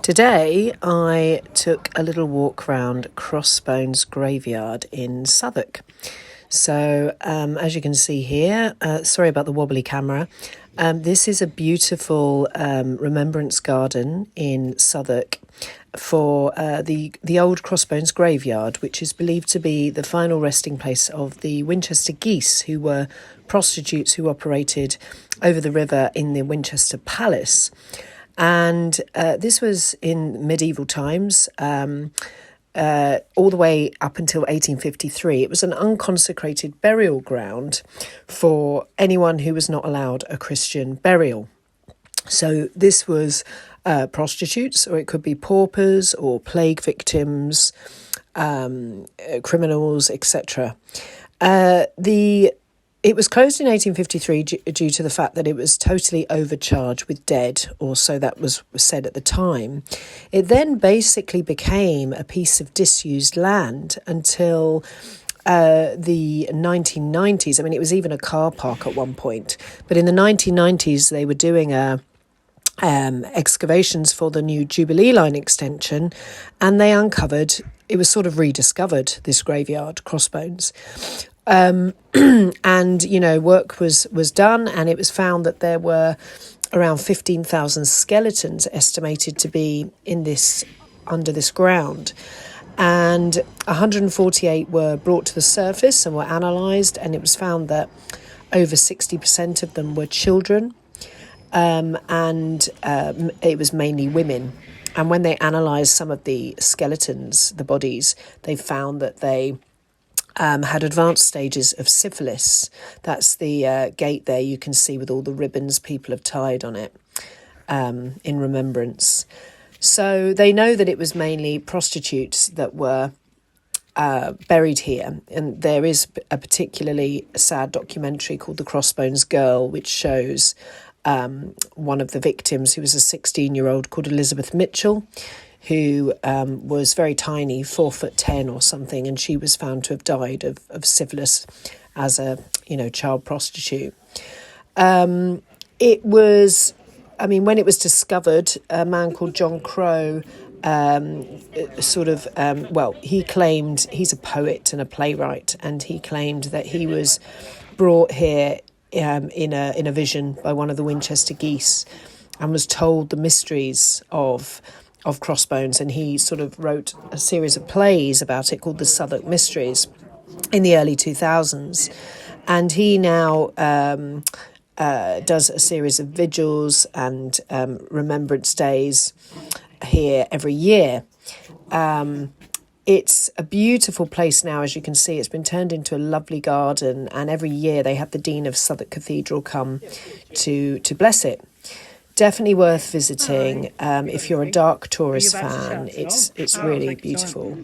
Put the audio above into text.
Today I took a little walk around Crossbones Graveyard in Southwark. So as you can see here, sorry about the wobbly camera, this is a beautiful remembrance garden in Southwark for the old Crossbones Graveyard, which is believed to be the final resting place of the Winchester geese, who were prostitutes who operated over the river in the Winchester Palace. And this was in medieval times, all the way up until 1853. It was an unconsecrated burial ground for anyone who was not allowed a Christian burial. So this was prostitutes, or it could be paupers or plague victims, criminals, etc. It was closed in 1853 due to the fact that it was totally overcharged with dead, or so that was said at the time. It then basically became a piece of disused land until the 1990s. I mean, it was even a car park at one point. But in the 1990s, they were doing excavations for the new Jubilee Line extension, and they uncovered, it was sort of rediscovered, this graveyard, Crossbones. And, you know, work was done, and it was found that there were around 15,000 skeletons estimated to be in this, under this ground. And 148 were brought to the surface and were analysed, and it was found that over 60% of them were children, and it was mainly women. And when they analysed some of the skeletons, the bodies, they found that they had advanced stages of syphilis. That's the gate there you can see with all the ribbons people have tied on it in remembrance. So they know that it was mainly prostitutes that were buried here. And there is a particularly sad documentary called The Crossbones Girl, which shows one of the victims, who was a 16-year-old called Elizabeth Mitchell, who was very tiny, 4'10" or something, and she was found to have died of syphilis as a, child prostitute. It was, when it was discovered, a man called John Crow he claimed, he's a poet and a playwright, and he claimed that he was brought here in a vision by one of the Winchester geese, and was told the mysteries of Crossbones, and he sort of wrote a series of plays about it called the Southwark Mysteries in the early 2000s. And he now does a series of vigils and remembrance days here every year. It's a beautiful place now, as you can see. It's been turned into a lovely garden, and every year they have the Dean of Southwark Cathedral come to bless it. Definitely worth visiting. If you're a dark tourist fan, it's really beautiful.